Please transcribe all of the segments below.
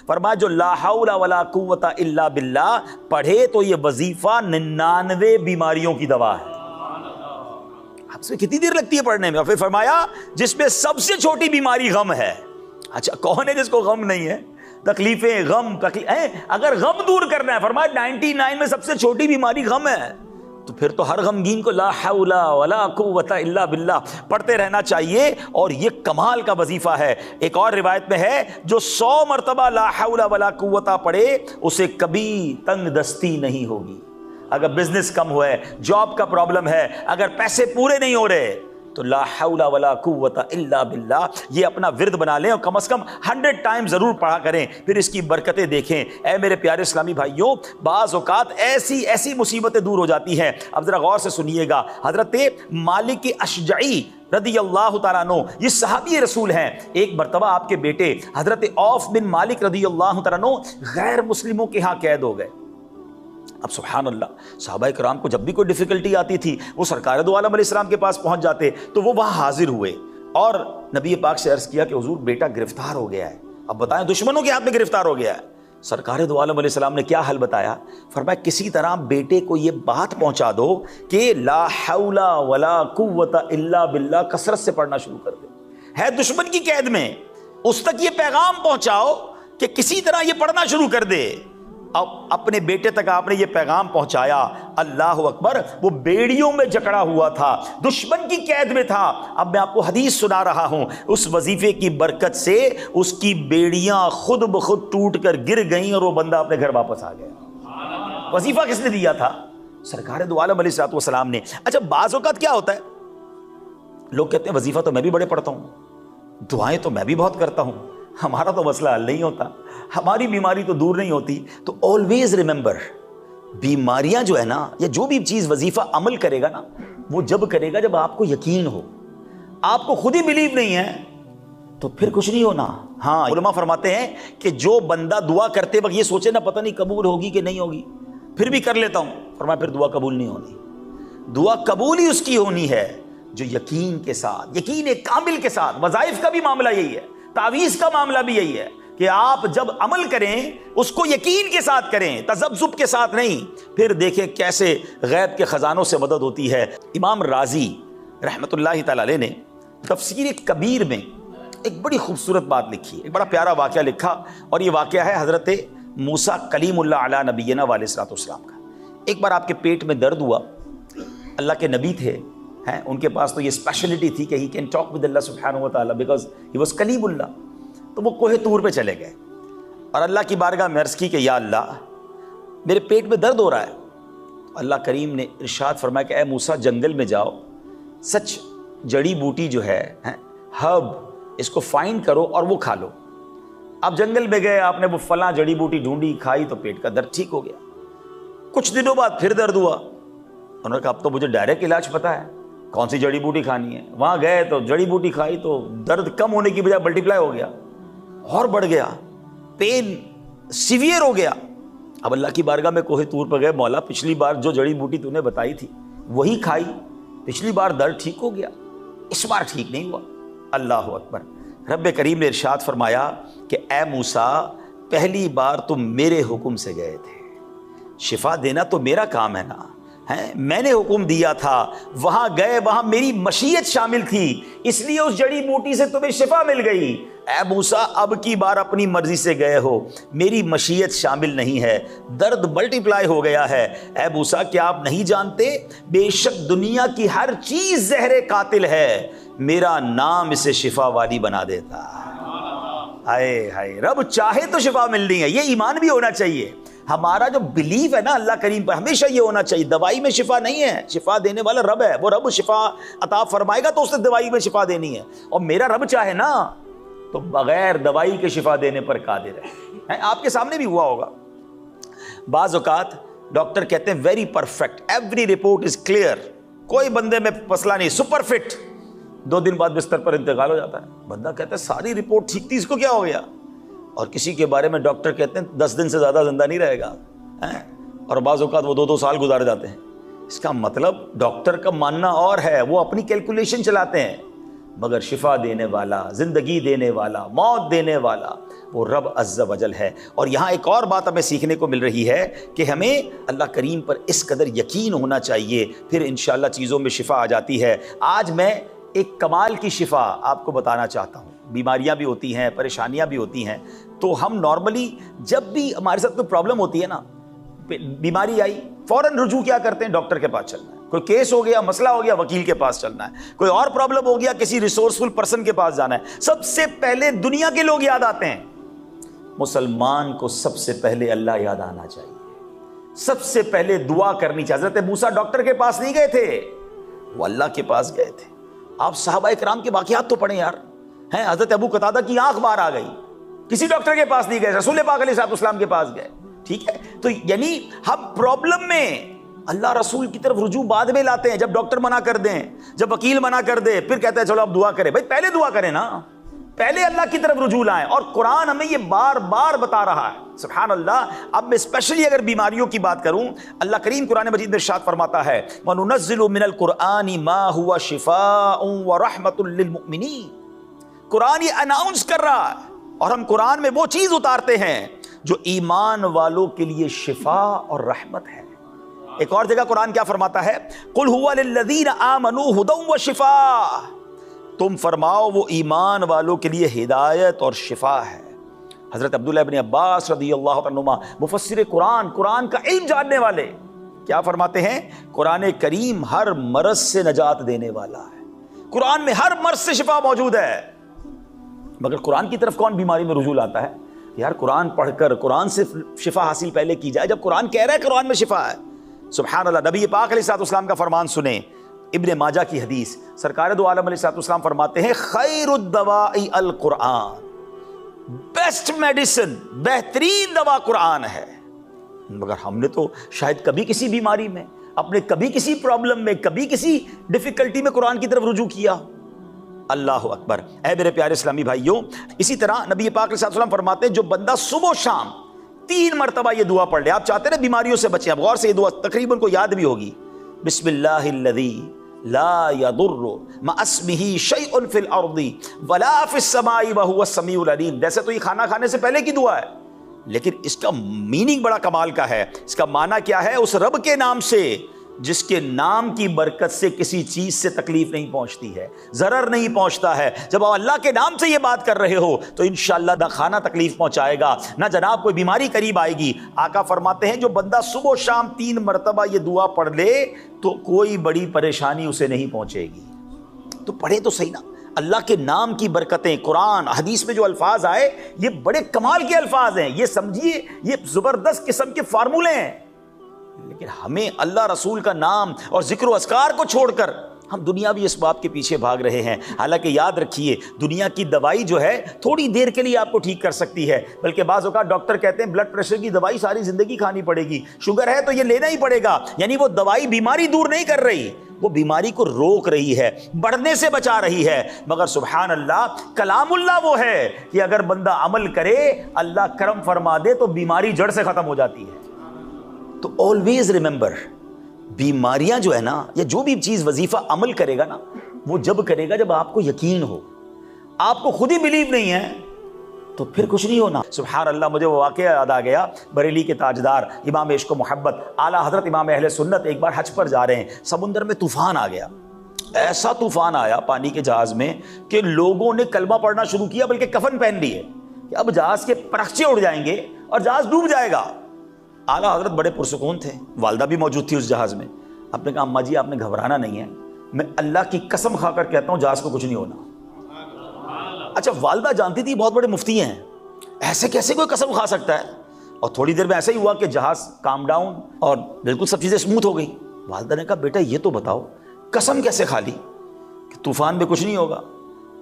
فرمایا جو لا حول ولا قوت الا باللہ پڑھے تو یہ وظیفہ 99 بیماریوں کی دوا ہے. آپ سے کتنی دیر لگتی ہے پڑھنے میں؟ اور پھر فرمایا جس میں سب سے چھوٹی بیماری غم ہے. اچھا کون ہے جس کو غم نہیں ہے؟ تکلیفیں، غم، اگر غم دور کرنا ہے فرمایا 99 میں سب سے چھوٹی بیماری غم ہے، تو پھر تو ہر غمگین کو لا حول ولا قوت الا باللہ پڑھتے رہنا چاہیے، اور یہ کمال کا وظیفہ ہے. ایک اور روایت میں ہے جو 100 مرتبہ لا حول ولا قوت پڑھے اسے کبھی تنگ دستی نہیں ہوگی. اگر بزنس کم ہوا ہے، جاب کا پرابلم ہے، اگر پیسے پورے نہیں ہو رہے، تو لا حول ولا قوت الا باللہ یہ اپنا ورد بنا لیں، اور کم از کم 100 ٹائم ضرور پڑھا کریں، پھر اس کی برکتیں دیکھیں. اے میرے پیارے اسلامی بھائیوں، بعض اوقات ایسی مصیبتیں دور ہو جاتی ہیں. اب ذرا غور سے سنیے گا. حضرت مالک اشجعی رضی اللہ تعالیٰ عنہ یہ صحابی رسول ہیں. ایک مرتبہ آپ کے بیٹے حضرت عوف بن مالک رضی اللہ تعالیٰ عنہ غیر مسلموں کے ہاں قید ہو گئے. اب سبحان اللہ، صحابہ کرام کو جب بھی کوئی ڈیفیکلٹی آتی تھی وہ سرکار دو عالم علیہ السلام کے پاس پہنچ جاتے، تو وہ وہاں حاضر ہوئے اور نبی پاک سے عرض کیا کہ حضور بیٹا گرفتار ہو گیا ہے. اب بتائیں دشمنوں کے ہاتھ میں گرفتار ہو گیا ہے. سرکار دو عالم علیہ السلام نے کیا حل بتایا؟ فرمایا کسی طرح بیٹے کو یہ بات پہنچا دو کہ لا حول ولا قوت الا باللہ کثرت سے پڑھنا شروع کر دے. ہے دشمن کی قید میں، اس تک یہ پیغام پہنچاؤ کہ کسی طرح یہ پڑھنا شروع کر دے. اب اپنے بیٹے تک آپ نے یہ پیغام پہنچایا. اللہ اکبر، وہ بیڑیوں میں جکڑا ہوا تھا، دشمن کی قید میں تھا. اب میں آپ کو حدیث سنا رہا ہوں، اس وظیفے کی برکت سے اس کی بیڑیاں خود بخود ٹوٹ کر گر گئیں اور وہ بندہ اپنے گھر واپس آ گیا. وظیفہ کس نے دیا تھا؟ سرکار دو عالم علیہ السلام نے. اچھا بعض اوقات کیا ہوتا ہے، لوگ کہتے ہیں وظیفہ تو میں بھی بڑے پڑھتا ہوں، دعائیں تو میں بھی بہت کرتا ہوں، ہمارا تو مسئلہ حل نہیں ہوتا، ہماری بیماری تو دور نہیں ہوتی. تو آلویز ریممبر، بیماریاں جو ہے نا، یا جو بھی چیز وظیفہ عمل کرے گا نا، وہ جب کرے گا جب آپ کو یقین ہو. آپ کو خود ہی بلیو نہیں ہے تو پھر کچھ نہیں ہونا. ہاں علماء فرماتے ہیں کہ جو بندہ دعا کرتے وقت یہ سوچے نا پتہ نہیں قبول ہوگی کہ نہیں ہوگی، پھر بھی کر لیتا ہوں، فرمایا پھر دعا قبول نہیں ہونی. دعا قبول ہی اس کی ہونی ہے جو یقین کے ساتھ، یقین کامل کے ساتھ. وظائف کا بھی معاملہ یہی ہے، تعویذ کا معاملہ بھی یہی ہے کہ آپ جب عمل کریں اس کو یقین کے ساتھ کریں، تذبذب کے ساتھ نہیں. پھر دیکھیں کیسے غیب کے خزانوں سے مدد ہوتی ہے. امام رازی رحمۃ اللہ تعالی علیہ نے تفسیر کبیر میں ایک بڑی خوبصورت بات لکھی، ایک بڑا پیارا واقعہ لکھا، اور یہ واقعہ ہے حضرت موسیٰ کلیم اللہ علی نبینا علیہ الصلوۃ والسلام کا. ایک بار آپ کے پیٹ میں درد ہوا، اللہ کے نبی تھے، ان کے پاس تو یہ اسپیشلٹی تھی کہ ہی کین ٹاک ود اللہ سبحانہ و تعالیٰ بیکاز ہی واز کلیم اللہ. تو وہ کوہ طور پہ چلے گئے اور اللہ کی بارگاہ میں عرض کی کہ یا اللہ میرے پیٹ میں درد ہو رہا ہے. اللہ کریم نے ارشاد فرمایا کہ اے موسیٰ جنگل میں جاؤ، سچ جڑی بوٹی جو ہے ہرب، اس کو فائنڈ کرو اور وہ کھا لو. آپ جنگل میں گئے، آپ نے وہ فلاں جڑی بوٹی ڈھونڈی، کھائی تو پیٹ کا درد ٹھیک ہو گیا. کچھ دنوں بعد پھر درد ہوا، انہوں نے کہا اب تو مجھے ڈائریکٹ علاج پتا ہے، کون سی جڑی بوٹی کھانی ہے. وہاں گئے تو جڑی بوٹی کھائی تو درد کم ہونے کی بجائے ملٹیپلائی ہو گیا اور بڑھ گیا، پین سیویئر ہو گیا. اب اللہ کی بارگاہ میں کوہ طور پر گئے، مولا پچھلی بار جو جڑی بوٹی تو نے بتائی تھی وہی کھائی، پچھلی بار درد ٹھیک ہو گیا، اس بار ٹھیک نہیں ہوا. اللہ اکبر. رب کریم نے ارشاد فرمایا کہ اے موسیٰ پہلی بار تم میرے حکم سے گئے تھے، شفا دینا تو میرا کام ہے نا، میں نے حکم دیا تھا، وہاں گئے وہاں میری مشیت شامل تھی، اس لیے اس جڑی بوٹی سے تمہیں شفا مل گئی. اے موسیٰ اب کی بار اپنی مرضی سے گئے ہو، میری مشیت شامل نہیں ہے، درد ملٹیپلائی ہو گیا ہے. اے موسیٰ کیا آپ نہیں جانتے بے شک دنیا کی ہر چیز زہر قاتل ہے، میرا نام اسے شفا والی بنا دیتا. ہائے ہائے، رب چاہے تو شفا ملنی ہے. یہ ایمان بھی ہونا چاہیے. ہمارا جو بلیف ہے نا اللہ کریم پر، ہمیشہ یہ ہونا چاہیے دوائی میں شفا نہیں ہے، شفا دینے والا رب ہے. وہ رب شفا عطا فرمائے گا تو اس نے دوائی میں شفا دینی ہے، اور میرا رب چاہے نا تو بغیر دوائی کے شفا دینے پر قادر ہے. آپ کے سامنے بھی ہوا ہوگا، بعض اوقات ڈاکٹر کہتے ہیں very perfect, every report is clear, کوئی بندے میں مسئلہ نہیں، سپر فٹ. 2 دن بعد بستر پر انتقال ہو جاتا ہے. بندہ کہتا ہے ساری رپورٹ ٹھیک تھی، اس کو کیا ہو گیا؟ اور کسی کے بارے میں ڈاکٹر کہتے ہیں 10 دن سے زیادہ زندہ نہیں رہے گا، اور بعض اوقات وہ 2 سال گزار جاتے ہیں. اس کا مطلب ڈاکٹر کا ماننا اور ہے، وہ اپنی کیلکولیشن چلاتے ہیں. مگر شفا دینے والا، زندگی دینے والا، موت دینے والا وہ رب عز و جل ہے۔ اور یہاں ایک اور بات ہمیں سیکھنے کو مل رہی ہے کہ ہمیں اللہ کریم پر اس قدر یقین ہونا چاہیے، پھر انشاءاللہ چیزوں میں شفا آ جاتی ہے۔ آج میں ایک کمال کی شفا آپ کو بتانا چاہتا ہوں۔ بیماریاں بھی ہوتی ہیں، پریشانیاں بھی ہوتی ہیں، تو ہم نارملی جب بھی ہمارے ساتھ کوئی پرابلم ہوتی ہے نا، بیماری آئی، فوراً رجوع کیا کرتے ہیں؟ ڈاکٹر کے پاس چلنا ہے۔ کوئی کیس ہو گیا، مسئلہ ہو گیا، وکیل کے پاس چلنا ہے۔ کوئی اور پرابلم ہو گیا، کسی ریسورسفل پرسن کے پاس جانا ہے۔ سب سے پہلے دنیا کے لوگ یاد آتے ہیں، مسلمان کو سب سے پہلے اللہ یاد آنا چاہیے، سب سے پہلے دعا کرنی چاہیے۔ حضرت موسیٰ ڈاکٹر کے پاس نہیں گئے تھے، وہ اللہ کے پاس گئے تھے۔ آپ صحابہ کرام کے واقعات تو پڑھیں یار، ہیں حضرت ابو قتادہ کی آنکھ باہر آ گئی، کسی ڈاکٹر کے پاس نہیں گئے، رسول پاک علیہ السلام کے پاس گئے۔ ٹھیک ہے، تو یعنی ہم پرابلم میں اللہ رسول کی طرف رجوع بعد میں لاتے ہیں، جب ڈاکٹر منع کر دیں، جب وکیل منع کر دے، پھر کہتے ہیں چلو اب دعا کریں۔ بھائی پہلے دعا کریں نا، پہلے اللہ کی طرف رجوع لائیں، اور قرآن ہمیں یہ بار بار بتا رہا ہے۔ سبحان اللہ۔ اب میں اسپیشلی اگر بیماریوں کی بات کروں، اللہ کریم قرآن مجید میں ارشاد فرماتا ہے وَنُنَزِّلُ مِنَ الْقُرْآنِ مَا هُوَ شِفَاءٌ وَرَحْمَةٌ لِّلْمُؤْمِنِينَ۔ قرآن یہ اناؤنس کر رہا ہے، اور ہم قرآن میں وہ چیز اتارتے ہیں جو ایمان والوں کے لیے شفا اور رحمت ہے۔ ایک اور جگہ قرآن کیا فرماتا ہے؟ قُلْ هُوَ لِلَّذِينَ آمَنُوا هُدًى وَشِفَاءٌ۔ تم فرماؤ وہ ایمان والوں کے لیے ہدایت اور شفا ہے۔ حضرت عبداللہ ابن عباس رضی اللہ عنہما مفسر قرآن، قرآن کا علم جاننے والے، کیا فرماتے ہیں؟ قرآن کریم ہر مرض سے نجات دینے والا ہے، قرآن میں ہر مرض سے شفا موجود ہے۔ مگر قرآن کی طرف کون بیماری میں رجوع لاتا ہے؟ یار قرآن پڑھ کر قرآن سے شفا حاصل پہلے کی جائے، جب قرآن کہہ رہا ہے قرآن میں شفا ہے۔ سبحان اللہ۔ نبی پاک علیہ السلام کا فرمان سنیں، ابن ماجہ کی حدیث، سرکار دو عالم علیہ السلام فرماتے ہیں خیر الدواء القرآن، بیسٹ میڈیسن، بہترین دوا قرآن ہے۔ مگر ہم نے تو شاید کبھی کسی بیماری میں، اپنے کبھی کسی پرابلم میں، کبھی کسی ڈیفیکلٹی میں قرآن کی طرف رجوع کیا۔ اللہ اکبر۔ اے میرے پیارے اسلامی بھائیوں، اسی طرح نبی پاک علیہ السلام فرماتے ہیں جو بندہ صبح و شام 3 مرتبہ یہ دعا پڑھ لے، آپ چاہتے ہیں نا بیماریوں سے بچیں، آپ غور سے یہ دعا تقریباً کو یاد بھی ہوگی، بسم اللہ الذی لا یضر مع اسمہ شیء فی الارض ولا فی السماء وہو السمیع العلیم۔ جیسے تو یہ کھانا کھانے سے پہلے کی دعا ہے، لیکن اس کا میننگ بڑا کمال کا ہے۔ اس کا معنی کیا ہے؟ اس رب کے نام سے جس کے نام کی برکت سے کسی چیز سے تکلیف نہیں پہنچتی ہے، ضرر نہیں پہنچتا ہے۔ جب آپ اللہ کے نام سے یہ بات کر رہے ہو تو انشاءاللہ نہ کھانا تکلیف پہنچائے گا، نہ جناب کوئی بیماری قریب آئے گی۔ آقا فرماتے ہیں جو بندہ صبح و شام 3 مرتبہ یہ دعا پڑھ لے تو کوئی بڑی پریشانی اسے نہیں پہنچے گی۔ تو پڑھے تو صحیح نا، اللہ کے نام کی برکتیں، قرآن حدیث میں جو الفاظ آئے یہ بڑے کمال کے الفاظ ہیں، یہ سمجھیے یہ زبردست قسم کے فارمولے ہیں۔ لیکن ہمیں اللہ رسول کا نام اور ذکر و اذکار کو چھوڑ کر ہم دنیاوی اسباب کے پیچھے بھاگ رہے ہیں۔ حالانکہ یاد رکھیے دنیا کی دوائی جو ہے تھوڑی دیر کے لیے آپ کو ٹھیک کر سکتی ہے، بلکہ بعض اوقات ڈاکٹر کہتے ہیں بلڈ پریشر کی دوائی ساری زندگی کھانی پڑے گی، شوگر ہے تو یہ لینا ہی پڑے گا۔ یعنی وہ دوائی بیماری دور نہیں کر رہی، وہ بیماری کو روک رہی ہے، بڑھنے سے بچا رہی ہے۔ مگر سبحان اللہ، کلام اللہ وہ ہے کہ اگر بندہ عمل کرے، اللہ کرم فرما دے تو بیماری جڑ سے ختم ہو جاتی ہے۔ تو آلویز ریممبر، بیماریاں جو ہے نا، یا جو بھی چیز وظیفہ عمل کرے گا نا، وہ جب کرے گا جب آپ کو یقین ہو۔ آپ کو خود ہی بلیو نہیں ہے تو پھر کچھ نہیں ہونا۔ سبحان اللہ، مجھے وہ واقعہ یاد آ گیا، بریلی کے تاجدار امام عشق و محبت اعلیٰ حضرت امام اہل سنت ایک بار حج پر جا رہے ہیں، سمندر میں طوفان آ گیا، ایسا طوفان آیا پانی کے جہاز میں کہ لوگوں نے کلمہ پڑھنا شروع کیا، بلکہ کفن پہن لیے کہ اب جہاز کے پرخچے اڑ جائیں گے اور جہاز ڈوب جائے گا۔ اعلیٰ حضرت بڑے پرسکون تھے، والدہ بھی موجود تھی اس جہاز میں۔ آپ نے کہا اماں جی آپ نے گھبرانا نہیں ہے، میں اللہ کی قسم کھا کر کہتا ہوں جہاز کو کچھ نہیں ہونا۔ اچھا، والدہ جانتی تھی بہت بڑے مفتی ہیں، ایسے کیسے کوئی قسم کھا سکتا ہے؟ اور تھوڑی دیر میں ایسا ہی ہوا کہ جہاز کام ڈاؤن اور بالکل سب چیزیں اسموتھ ہو گئی۔ والدہ نے کہا بیٹا یہ تو بتاؤ قسم کیسے کھا لی کہ طوفان میں کچھ نہیں ہوگا؟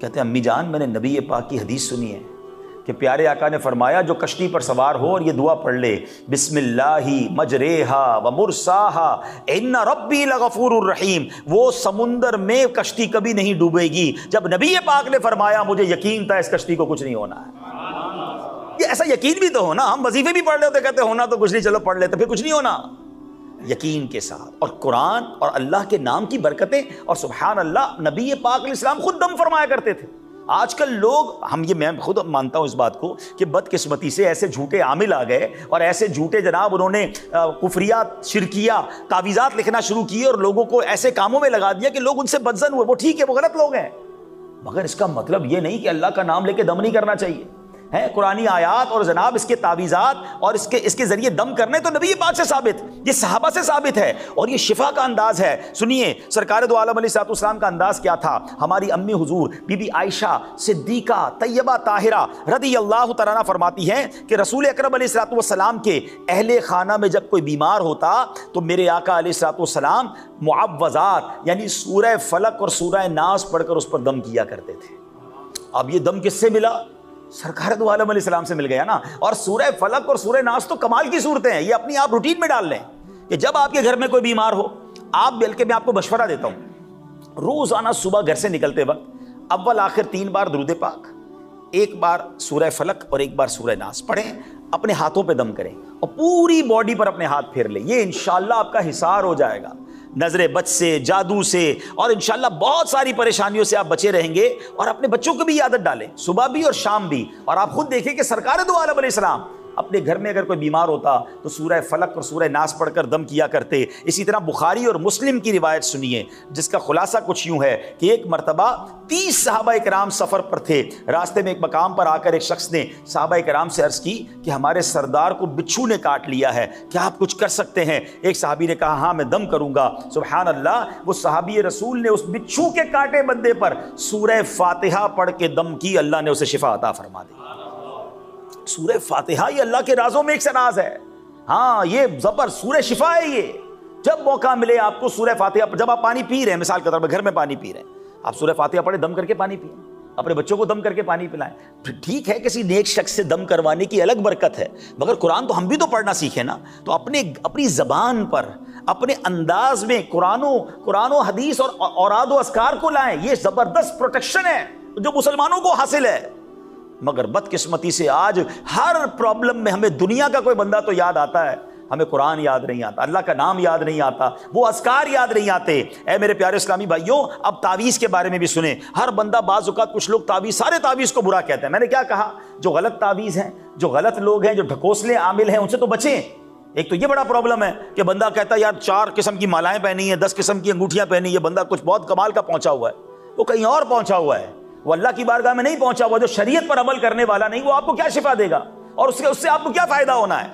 کہتے ہیں امی جان میں نے نبی پاک کی حدیث سنی ہے کہ پیارے آقا نے فرمایا جو کشتی پر سوار ہو اور یہ دعا پڑھ لے بسم اللہ مجریہا و مرساہا ان ربی لغفور الرحیم، وہ سمندر میں کشتی کبھی نہیں ڈوبے گی۔ جب نبی پاک نے فرمایا مجھے یقین تھا اس کشتی کو کچھ نہیں ہونا ہے۔ یہ ایسا یقین بھی تو ہونا، ہم وظیفے بھی پڑھ لیتے کہتے ہونا تو کچھ نہیں، چلو پڑھ لیتے پھر کچھ نہیں ہونا۔ یقین کے ساتھ، اور قرآن اور اللہ کے نام کی برکتیں، اور سبحان اللہ نبی پاک علیہ السلام خود دم فرمایا کرتے تھے۔ آج کل لوگ، میں خود مانتا ہوں اس بات کو کہ بدقسمتی سے ایسے جھوٹے عامل آ گئے اور ایسے جھوٹے جناب انہوں نے کفریات، شرکیہ تعویذات لکھنا شروع کیے اور لوگوں کو ایسے کاموں میں لگا دیا کہ لوگ ان سے بدظن ہوئے۔ وہ ٹھیک ہے، وہ غلط لوگ ہیں، مگر اس کا مطلب یہ نہیں کہ اللہ کا نام لے کے دم نہیں کرنا چاہیے۔ ہیں قرآنی آیات اور جناب اس کے تعویذات اور اس کے ذریعے دم کرنے تو نبی پاک سے ثابت، یہ صحابہ سے ثابت ہے، اور یہ شفا کا انداز ہے۔ سنیے سرکار دو عالم علیہ الصلوۃ والسلام کا انداز کیا تھا۔ ہماری امی حضور بی بی عائشہ صدیقہ طیبہ طاہرہ رضی اللہ تعالیٰ عنہ فرماتی ہیں کہ رسول اکرم علیہ الصلوۃ والسلام کے اہل خانہ میں جب کوئی بیمار ہوتا تو میرے آقا علیہ الصلوۃ والسلام معوذات یعنی سورہ فلق اور سورہ ناس پڑھ کر اس پر دم کیا کرتے تھے۔ اب یہ دم کس سے ملا؟ سرکار دو عالم علیہ السلام سے مل گیا نا۔ اور سورہ فلق اور سورہ ناس تو کمال کی صورتیں ہیں، یہ اپنی آپ روٹین میں ڈال لیں کہ جب آپ کے گھر میں کوئی بیمار ہو، آپ بلکہ میں آپ کو مشورہ دیتا ہوں، روزانہ صبح گھر سے نکلتے وقت اول آخر 3 بار درود پاک، 1 بار سورہ فلق اور 1 بار سورہ ناس پڑھیں، اپنے ہاتھوں پہ دم کریں اور پوری باڈی پر اپنے ہاتھ پھیر لیں۔ یہ انشاءاللہ آپ کا حصار ہو جائے گا نظر بد سے، جادو سے، اور انشاءاللہ بہت ساری پریشانیوں سے آپ بچے رہیں گے۔ اور اپنے بچوں کو بھی عادت ڈالیں، صبح بھی اور شام بھی۔ اور آپ خود دیکھیں کہ سرکار دو عالم علیہ السلام اپنے گھر میں اگر کوئی بیمار ہوتا تو سورہ فلق اور سورہ ناس پڑھ کر دم کیا کرتے۔ اسی طرح بخاری اور مسلم کی روایت سنیے جس کا خلاصہ کچھ یوں ہے کہ ایک مرتبہ 30 صحابہ کرام سفر پر تھے، راستے میں ایک مقام پر آ کر ایک شخص نے صحابہ کرام سے عرض کی کہ ہمارے سردار کو بچھو نے کاٹ لیا ہے، کیا آپ کچھ کر سکتے ہیں؟ ایک صحابی نے کہا ہاں میں دم کروں گا۔ سبحان اللہ، وہ صحابی رسول نے اس بچھو کے کاٹے بندے پر سورہ فاتحہ پڑھ کے دم کی، اللہ نے اسے شفا عطا فرما دی۔ سورہ فاتحہ یہ اللہ کے رازوں میں ایک سے راز ہے۔ ہاں یہ زبر سورہ شفا ہے۔ یہ جب موقع ملے آپ کو سورہ فاتحہ، جب آپ پانی پی رہے ہیں، مثال کے طور پر گھر میں پانی پی رہے ہیں، آپ سورہ فاتحہ پڑھیں، دم کر کے پانی پئیں، اپنے بچوں کو دم کر کے پانی پلائیں۔ ٹھیک ہے کسی نیک شخص سے دم کروانے کی الگ برکت ہے، مگر قرآن تو ہم بھی تو پڑھنا سیکھیں نا۔ تو اپنی زبان پر، اپنے انداز میں قرآن و حدیث اور اوراد و اذکار کو لائیں۔ یہ زبردست پروٹیکشن ہے جو مسلمانوں کو حاصل ہے۔ مگر بدقسمتی سے آج ہر پرابلم میں ہمیں دنیا کا کوئی بندہ تو یاد آتا ہے، ہمیں قرآن یاد نہیں آتا، اللہ کا نام یاد نہیں آتا، وہ اذکار یاد نہیں آتے۔ اے میرے پیارے اسلامی بھائیوں، اب تعویذ کے بارے میں بھی سنیں۔ ہر بندہ بعض اوقات کچھ لوگ سارے تعویذ کو برا کہتے ہیں۔ میں نے کیا کہا؟ جو غلط تعویذ ہیں، جو غلط لوگ ہیں، جو ڈھکوسلے عامل ہیں، ان سے تو بچیں۔ ایک تو یہ بڑا پرابلم ہے کہ بندہ کہتا ہے یار 4 قسم کی مالائیں پہنی ہیں، 10 قسم کی انگوٹھیاں پہنی، یہ بندہ کچھ بہت کمال کا پہنچا ہوا ہے، وہ کہیں اور پہنچا ہوا ہے، وہ اللہ کی بارگاہ میں نہیں پہنچا ہوا۔ جو شریعت پر عمل کرنے والا نہیں، وہ آپ کو کیا شفا دے گا اور اس سے آپ کو کیا فائدہ ہونا ہے؟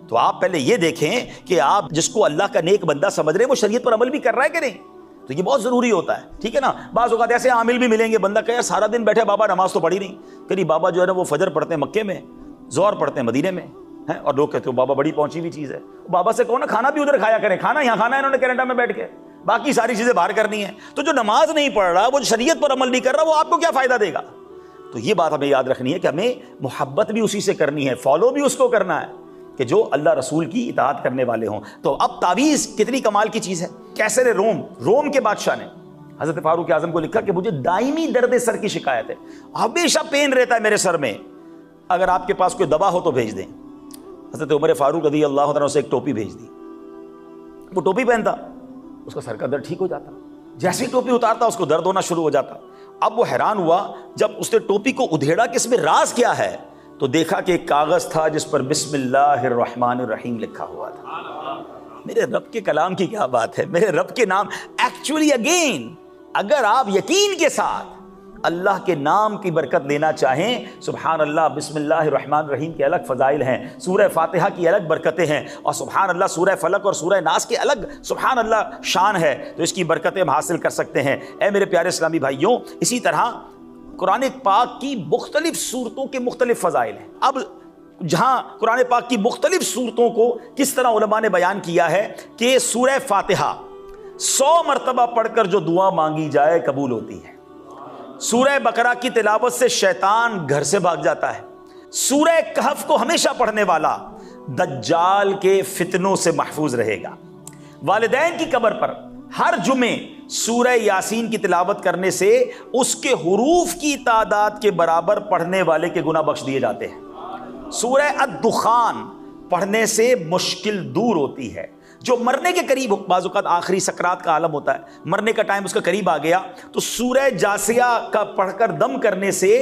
تو آپ پہلے یہ دیکھیں کہ آپ جس کو اللہ کا نیک بندہ سمجھ رہے ہیں وہ شریعت پر عمل بھی کر رہا ہے کہ نہیں۔ تو یہ بہت ضروری ہوتا ہے، ٹھیک ہے نا۔ بعض اوقات ایسے عامل بھی ملیں گے، بندہ کہے سارا دن بیٹھے بابا نماز تو پڑھی نہیں، کہ بابا جو ہے نا وہ فجر پڑھتے ہیں مکے میں، ظہر پڑھتے ہیں مدینے میں ہیں، اور لوگ کہتے ہیں بابا بڑی پہنچی ہوئی چیز ہے۔ بابا سے کہو نا کھانا بھی ادھر کھایا کریں، کھانا یہاں کھانا ہے انہوں نے کینیڈا میں بیٹھ کے، باقی ساری چیزیں باہر کرنی ہیں۔ تو جو نماز نہیں پڑھ رہا، وہ شریعت پر عمل نہیں کر رہا، وہ آپ کو کیا فائدہ دے گا؟ تو یہ بات ہمیں یاد رکھنی ہے کہ ہمیں محبت بھی اسی سے کرنی ہے، فالو بھی اس کو کرنا ہے کہ جو اللہ رسول کی اطاعت کرنے والے ہوں۔ تو اب تعویذ کتنی کمال کی چیز ہے۔ کیسر روم کے بادشاہ نے حضرت فاروق اعظم کو لکھا کہ مجھے دائمی درد سر کی شکایت ہے، ہمیشہ پین رہتا ہے میرے سر میں، اگر آپ کے پاس کوئی دوا ہو تو بھیج دیں۔ حضرت عمر فاروق رضی اللہ عنہ سے ایک ٹوپی بھیج دی، وہ ٹوپی پہنتا، اس کا سر کا درد ٹھیک ہو جاتا، جیسے ہی ٹوپی اتارتا اس کو درد ہونا شروع ہو جاتا۔ اب وہ حیران ہوا جب اس نے ٹوپی کو ادھیڑا کہ اس میں راز کیا ہے، تو دیکھا کہ ایک کاغذ تھا جس پر بسم اللہ الرحمن الرحیم لکھا ہوا تھا۔ میرے رب کے کلام کی کیا بات ہے، میرے رب کے نام۔ ایکچولی اگین اگر آپ یقین کے ساتھ اللہ کے نام کی برکت لینا چاہیں، سبحان اللہ، بسم اللہ الرحمن الرحیم کے الگ فضائل ہیں، سورہ فاتحہ کی الگ برکتیں ہیں، اور سبحان اللہ سورہ فلق اور سورہ ناس کے الگ سبحان اللہ شان ہے، تو اس کی برکتیں ہم حاصل کر سکتے ہیں۔ اے میرے پیارے اسلامی بھائیوں، اسی طرح قرآن پاک کی مختلف صورتوں کے مختلف فضائل ہیں۔ اب جہاں قرآن پاک کی مختلف صورتوں کو کس طرح علماء نے بیان کیا ہے کہ سورہ فاتحہ 100 مرتبہ پڑھ کر جو دعا مانگی جائے قبول ہوتی ہے۔ سورہ بقرہ کی تلاوت سے شیطان گھر سے بھاگ جاتا ہے۔ سورہ کہف کو ہمیشہ پڑھنے والا دجال کے فتنوں سے محفوظ رہے گا۔ والدین کی قبر پر ہر جمعے سورہ یاسین کی تلاوت کرنے سے اس کے حروف کی تعداد کے برابر پڑھنے والے کے گناہ بخش دیے جاتے ہیں۔ سورہ الدخان پڑھنے سے مشکل دور ہوتی ہے۔ جو مرنے کے قریب، بعض اوقات آخری سکرات کا عالم ہوتا ہے، مرنے کا ٹائم اس کا قریب آ گیا، تو سورہ جاسیہ کا پڑھ کر دم کرنے سے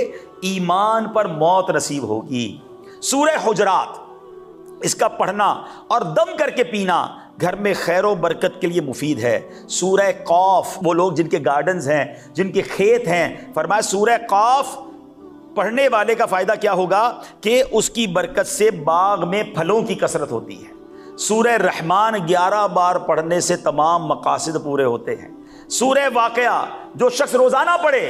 ایمان پر موت نصیب ہوگی۔ سورہ حجرات اس کا پڑھنا اور دم کر کے پینا گھر میں خیر و برکت کے لیے مفید ہے۔ سورہ قاف، وہ لوگ جن کے گارڈنز ہیں، جن کے کھیت ہیں، فرمایا سورہ قاف پڑھنے والے کا فائدہ کیا ہوگا کہ اس کی برکت سے باغ میں پھلوں کی کثرت ہوتی ہے۔ سورہ رحمان 11 بار پڑھنے سے تمام مقاصد پورے ہوتے ہیں۔ سورہ واقعہ جو شخص روزانہ پڑھے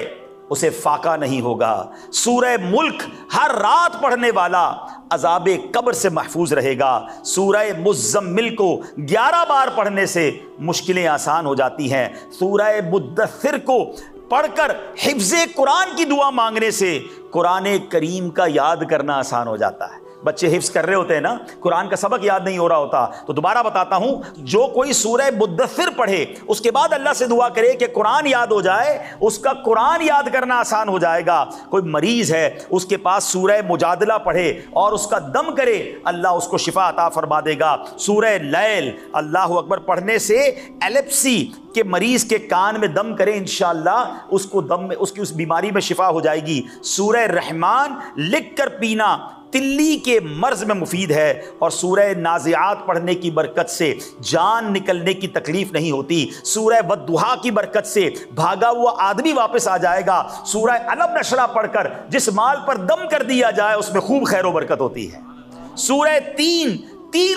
اسے فاقہ نہیں ہوگا۔ سورہ ملک ہر رات پڑھنے والا عذاب قبر سے محفوظ رہے گا۔ سورہ مزمل کو 11 بار پڑھنے سے مشکلیں آسان ہو جاتی ہیں۔ سورہ مدثر کو پڑھ کر حفظ قرآن کی دعا مانگنے سے قرآن کریم کا یاد کرنا آسان ہو جاتا ہے۔ بچے حفظ کر رہے ہوتے ہیں نا، قرآن کا سبق یاد نہیں ہو رہا ہوتا، تو دوبارہ بتاتا ہوں، جو کوئی سورہ مدثر پڑھے اس کے بعد اللہ سے دعا کرے کہ قرآن یاد ہو جائے، اس کا قرآن یاد کرنا آسان ہو جائے گا۔ کوئی مریض ہے، اس کے پاس سورہ مجادلہ پڑھے اور اس کا دم کرے، اللہ اس کو شفا عطا فرما دے گا۔ سورہ لیل، اللہ اکبر، پڑھنے سے ایلپسی کہ مریض کے کان میں دم کرے، انشاءاللہ اس کو دم میں، اس کی اس بیماری میں شفا ہو جائے گی۔ سورہ رحمان لکھ کر پینا تلی کے مرض میں مفید ہے، اور سورہ نازعات پڑھنے کی برکت سے جان نکلنے کی تکلیف نہیں ہوتی۔ سورہ والضحیٰ کی برکت سے بھاگا ہوا آدمی واپس آ جائے گا۔ سورہ علم نشرہ پڑھ کر جس مال پر دم کر دیا جائے اس میں خوب خیر و برکت ہوتی ہے۔ سورہ تین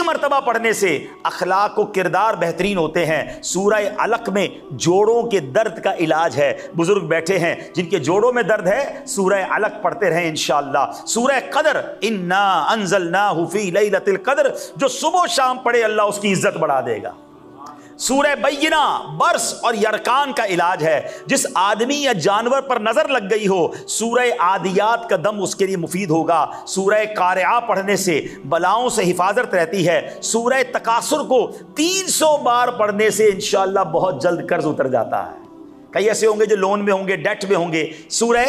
مرتبہ پڑھنے سے اخلاق و کردار بہترین ہوتے ہیں۔ سورہ علق میں جوڑوں کے درد کا علاج ہے۔ بزرگ بیٹھے ہیں جن کے جوڑوں میں درد ہے، سورہ علق پڑھتے رہیں انشاءاللہ۔ سورہ قدر، انا انزلناہ فی لیلۃ القدر، جو صبح و شام پڑھے اللہ اس کی عزت بڑھا دے گا۔ سورہ بینہ برس اور یرکان کا علاج ہے۔ جس آدمی یا جانور پر نظر لگ گئی ہو، سورہ عادیات کا دم اس کے لیے مفید ہوگا۔ سورہ قارعہ پڑھنے سے بلاؤں سے حفاظت رہتی ہے۔ سورہ تکاثر کو 300 بار پڑھنے سے انشاءاللہ بہت جلد قرض اتر جاتا ہے۔ کئی ایسے ہوں گے جو لون میں ہوں گے، ڈیٹ میں ہوں گے، سورہ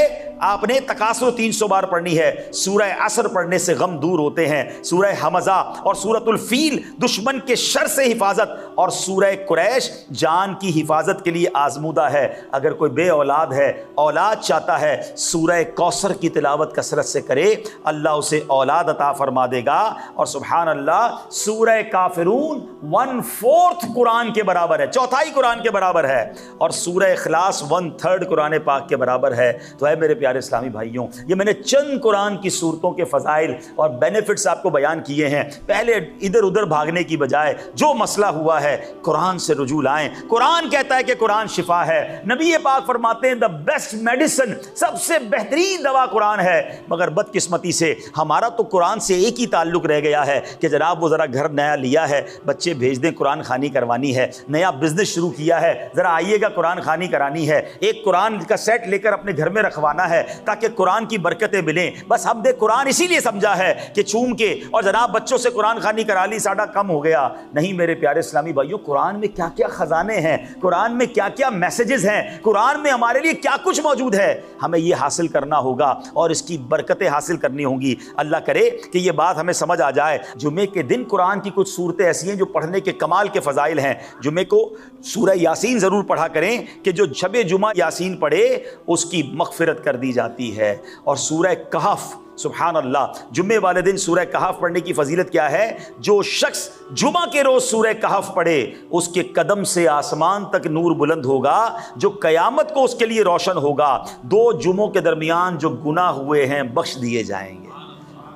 آپ نے تکاثر 300 بار پڑھنی ہے۔ سورہ عصر پڑھنے سے غم دور ہوتے ہیں۔ سورہ حمزہ اور سورۃ الفیل دشمن کے شر سے حفاظت، اور سورہ قریش جان کی حفاظت کے لیے آزمودہ ہے۔ اگر کوئی بے اولاد ہے، اولاد چاہتا ہے، سورہ کوثر کی تلاوت کثرت سے کرے، اللہ اسے اولاد عطا فرما دے گا۔ اور سبحان اللہ، سورہ کافرون 1/4 قرآن کے برابر ہے، چوتھائی قرآن کے برابر ہے، اور سورہ اخلاص 1/3 قرآن پاک کے برابر ہے۔ تو اے میرے پیارے اسلامی بھائیوں، یہ میں نے چند قرآن کی صورتوں کے فضائل اور بینیفٹس آپ کو بیان کیے ہیں۔ پہلے ادھر ادھر بھاگنے کی بجائے جو مسئلہ ہوا ہے قرآن سے رجوع لائیں۔ قرآن کہتا ہے کہ قرآن شفا ہے۔ نبی پاک فرماتے ہیں دا بیسٹ میڈیسن، سب سے بہترین دوا قرآن ہے۔ مگر بدقسمتی سے ہمارا تو قرآن سے ایک ہی تعلق رہ گیا ہے کہ جناب وہ ذرا گھر نیا لیا ہے، بچے بھیج دیں، قرآن خوانی کروانی ہے، نیا بزنس شروع کیا ہے، ذرا آئیے گا قرآن خوانی کرانی ہے، ایک قرآن کا سیٹ لے کر اپنے گھر میں رکھوانا ہے تاکہ قرآن کی برکتیں ملیں۔ بس ہم نے قرآن اسی لیے سمجھا ہے کہ چوم کے اور جناب بچوں سے قرآن خوانی کرا لی، ساڈا کم ہو گیا۔ نہیں میرے پیارے اسلامی بھائیوں، قرآن میں کیا کیا خزانے ہیں، قرآن میں کیا کیا میسیجز ہیں، قرآن میں ہمارے لیے کیا کچھ موجود ہے، ہمیں یہ حاصل کرنا ہوگا اور اس کی برکتیں حاصل کرنی ہوں گی۔ اللہ کرے کہ یہ بات ہمیں سمجھ آ جائے۔ جمعے کے دن قرآن کی کچھ صورتیں ایسی ہیں جو پڑھنے کے کمال کے فضائل ہیں۔ جمعے کو سورہ یاسین ضرور پڑھا کریں کہ جو شب جمعہ یاسین پڑھے اس کی مغفرت کر دی جاتی ہے۔ اور سورہ کہف، سبحان اللہ، جمعے والے دن سورہ کہف پڑھنے کی فضیلت کیا ہے؟ جو شخص جمعہ کے روز سورہ کہف پڑھے اس کے قدم سے آسمان تک نور بلند ہوگا جو قیامت کو اس کے لیے روشن ہوگا۔ 2 جمعوں کے درمیان جو گناہ ہوئے ہیں بخش دیے جائیں گے۔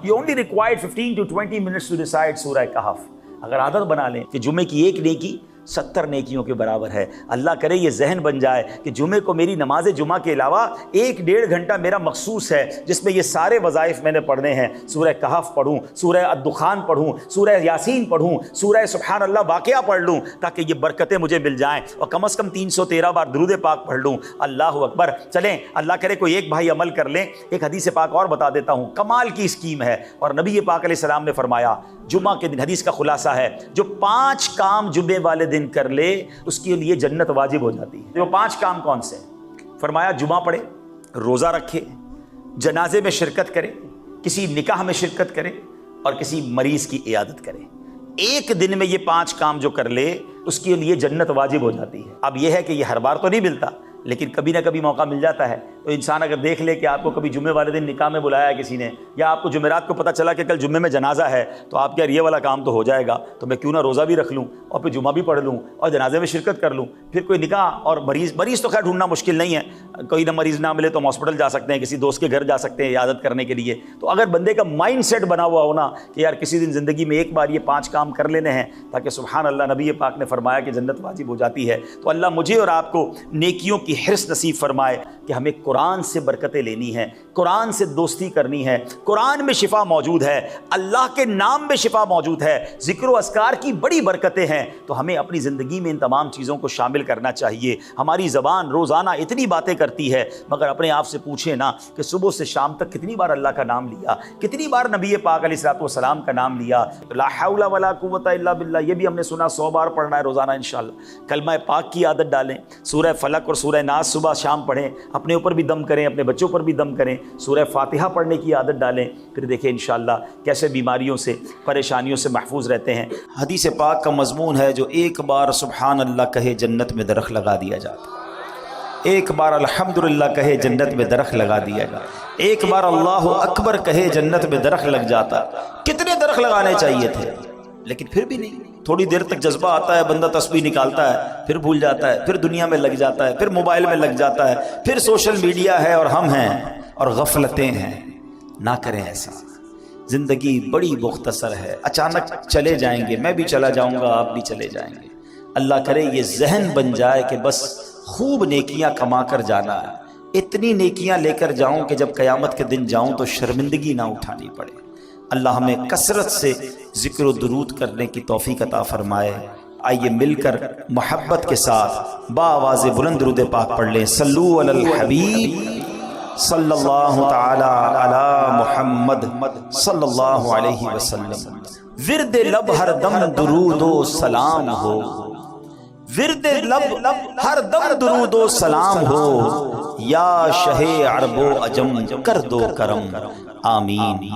You only required 15 to 20 minutes to recite سورہ کہف۔ اگر عادت بنا لیں کہ جمعے کی ایک نیکی 70 نیکیوں کے برابر ہے، اللہ کرے یہ ذہن بن جائے کہ جمعے کو میری نماز جمعہ کے علاوہ 1-1.5 گھنٹہ میرا مخصوص ہے جس میں یہ سارے وظائف میں نے پڑھنے ہیں۔ سورہ کہف پڑھوں، سورہ الدخان پڑھوں، سورہ یاسین پڑھوں، سورہ سبحان اللہ واقعہ پڑھ لوں تاکہ یہ برکتیں مجھے مل جائیں، اور کم از کم 313 بار درود پاک پڑھ لوں۔ اللہ اکبر۔ چلیں اللہ کرے کوئی ایک بھائی عمل کر لیں۔ ایک حدیث پاک اور بتا دیتا ہوں، کمال کی اسکیم ہے، اور نبی پاک علیہ السلام نے فرمایا جمعہ کے دن، حدیث کا خلاصہ ہے، جو 5 کام جمعے والے دن کر لے اس کے لیے جنت واجب ہو جاتی ہے۔ وہ 5 کام کون سے؟ فرمایا جمعہ پڑھے، روزہ رکھے، جنازے میں شرکت کرے، کسی نکاح میں شرکت کرے، اور کسی مریض کی عیادت کرے۔ ایک دن میں یہ 5 کام جو کر لے اس کے لیے جنت واجب ہو جاتی ہے۔ اب یہ ہے کہ یہ ہر بار تو نہیں ملتا، لیکن کبھی نہ کبھی موقع مل جاتا ہے۔ تو انسان اگر دیکھ لے کہ آپ کو کبھی جمعے والے دن نکاح میں بلایا ہے کسی نے، یا آپ کو جمعرات کو پتہ چلا کہ کل جمعے میں جنازہ ہے، تو آپ کیا یہ والا کام تو ہو جائے گا، تو میں کیوں نہ روزہ بھی رکھ لوں اور پھر جمعہ بھی پڑھ لوں اور جنازے میں شرکت کر لوں۔ پھر کوئی نکاح اور مریض تو خیر ڈھونڈنا مشکل نہیں ہے، کوئی نہ مریض نہ ملے تو ہم ہاسپٹل جا سکتے ہیں، کسی دوست کے گھر جا سکتے ہیں عیادت کرنے کے لیے۔ تو اگر بندے کا مائنڈ سیٹ بنا ہوا ہونا کہ یار کسی دن زندگی میں ایک بار یہ 5 کام کر لینے ہیں، تاکہ سبحان اللہ نبی پاک نے فرمایا کہ جنت واجب ہو جاتی ہے، تو اللہ مجھے اور آپ کو نیکیوں کی حرص نصیب فرمائے کہ ہمیں قرآن سے برکتیں لینی ہیں، قرآن سے دوستی کرنی ہے۔ قرآن میں شفا موجود ہے، اللہ کے نام میں شفا موجود ہے، ذکر و اذکار کی بڑی برکتیں ہیں، تو ہمیں اپنی زندگی میں ان تمام چیزوں کو شامل کرنا چاہیے۔ ہماری زبان روزانہ اتنی باتیں کرتی ہے، مگر اپنے آپ سے پوچھیں نا کہ صبح سے شام تک کتنی بار اللہ کا نام لیا، کتنی بار نبی پاک علیہ الصلوۃ والسلام کا نام لیا۔ لا حول ولا قوت الا باللہ، یہ بھی ہم نے سنا 100 بار پڑھنا ہے روزانہ انشاءاللہ۔ کلمہ پاک کی عادت ڈالیں، سورہ فلق اور سورہ ناس صبح شام پڑھیں، اپنے اوپر بھی دم کریں، اپنے بچوں پر بھی دم کریں، سورہ فاتحہ پڑھنے کی عادت ڈالیں، پھر دیکھیں انشاءاللہ کیسے بیماریوں سے پریشانیوں سے محفوظ رہتے ہیں۔ حدیث پاک کا مضمون ہے جو ایک بار سبحان اللہ کہے جنت میں درخت لگا دیا جاتا، ایک بار الحمدللہ کہے جنت میں درخت لگا دیا گا، ایک بار اللہ اکبر کہے جنت میں درخت لگ جاتا۔ کتنے درخت لگانے چاہیے تھے، لیکن پھر بھی نہیں۔ تھوڑی دیر تک جذبہ آتا ہے، بندہ تسبیح نکالتا ہے، پھر بھول جاتا ہے، پھر دنیا میں لگ جاتا ہے، پھر موبائل میں لگ جاتا ہے، پھر سوشل میڈیا ہے اور ہم ہیں اور غفلتیں ہیں۔ نہ کریں ایسا، زندگی بڑی مختصر ہے، اچانک چلے جائیں گے، میں بھی چلا جاؤں گا، آپ بھی چلے جائیں گے۔ اللہ کرے یہ ذہن بن جائے کہ بس خوب نیکیاں کما کر جانا ہے، اتنی نیکیاں لے کر جاؤں کہ جب قیامت کے دن جاؤں تو شرمندگی نہ اٹھانی پڑے۔ اللہ ہمیں کثرت سے ذکر و درود کرنے کی توفیق عطا فرمائے۔ آئیے مل کر محبت کے ساتھ بآواز بلند درود پاک پڑھ لیں۔ صلو علی الحبیب صلی اللہ تعالی علی محمد صلی اللہ علیہ وسلم۔ ورد لب ہر دم درود و سلام ہو، ورد لب ہر دم درود و سلام ہو، یا شہ عرب و عجم کر دو کرم، آمین۔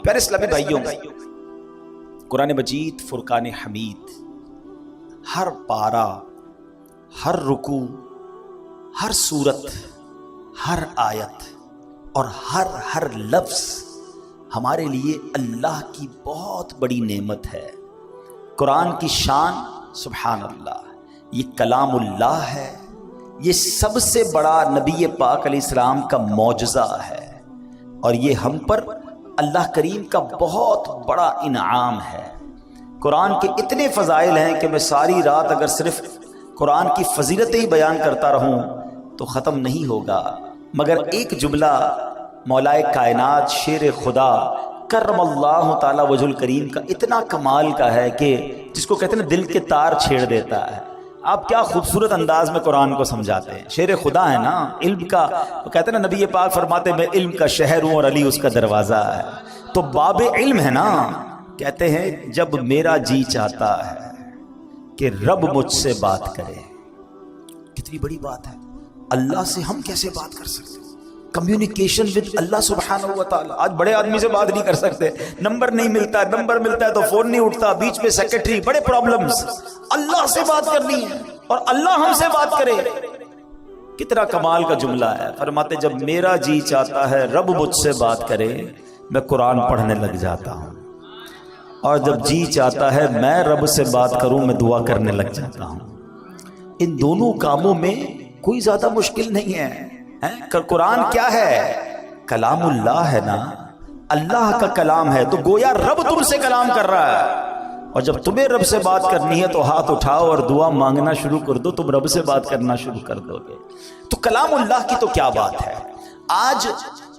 پیارے اسلامی بھائیوں، قرآن مجید فرقان حمید ہر پارہ، ہر رکوع، ہر سورت، ہر آیت اور ہر لفظ ہمارے لیے اللہ کی بہت بڑی نعمت ہے۔ قرآن کی شان سبحان اللہ، یہ کلام اللہ ہے، یہ سب سے بڑا نبی پاک علیہ السلام کا معجزہ ہے، اور یہ ہم پر اللہ کریم کا بہت بڑا انعام ہے۔ قرآن کے اتنے فضائل ہیں کہ میں ساری رات اگر صرف قرآن کی فضیلتیں ہی بیان کرتا رہوں تو ختم نہیں ہوگا، مگر ایک جملہ مولا کائنات شیر خدا کرم اللہ تعالی وجہ الکریم کا اتنا کمال کا ہے کہ جس کو کہتے ہیں دل کے تار چھیڑ دیتا ہے۔ آپ کیا خوبصورت انداز میں قرآن کو سمجھاتے ہیں، شیر خدا ہے نا، علم کا، وہ کہتے ہیں نا نبی پاک فرماتے ہیں میں علم کا شہر ہوں اور علی اس کا دروازہ ہے، تو باب علم ہے نا۔ کہتے ہیں جب میرا جی چاہتا ہے کہ رب مجھ سے بات کرے، کتنی بڑی بات ہے، اللہ سے ہم کیسے بات کر سکتے ہیں؟ کمیونیکیشن ود اللہ سبحانہ و تعالی۔ آج بڑے آدمی سے بات نہیں کر سکتے، نمبر نہیں ملتا، نمبر ملتا ہے تو فون نہیں اٹھتا، بیچ میں سیکرٹری، بڑے پرابلمز۔ اللہ سے بات کرنی ہے اور اللہ ہم سے بات کرے، کتنا کمال کا جملہ ہے۔ فرماتے جب میرا جی چاہتا ہے رب مجھ سے بات کرے، میں قرآن پڑھنے لگ جاتا ہوں، اور جب جی چاہتا ہے میں رب سے بات کروں، میں دعا کرنے لگ جاتا ہوں۔ ان دونوں کاموں میں کوئی زیادہ مشکل نہیں ہے۔ قرآن کیا ہے؟ کلام اللہ ہے نا، اللہ کا کلام ہے، تو گویا رب تم سے کلام کر رہا ہے، اور جب تمہیں رب سے بات کرنی ہے تو ہاتھ اٹھاؤ اور دعا مانگنا شروع کر دو، تم رب سے بات کرنا شروع کر دو گے۔ تو کلام اللہ کی تو کیا بات ہے۔ آج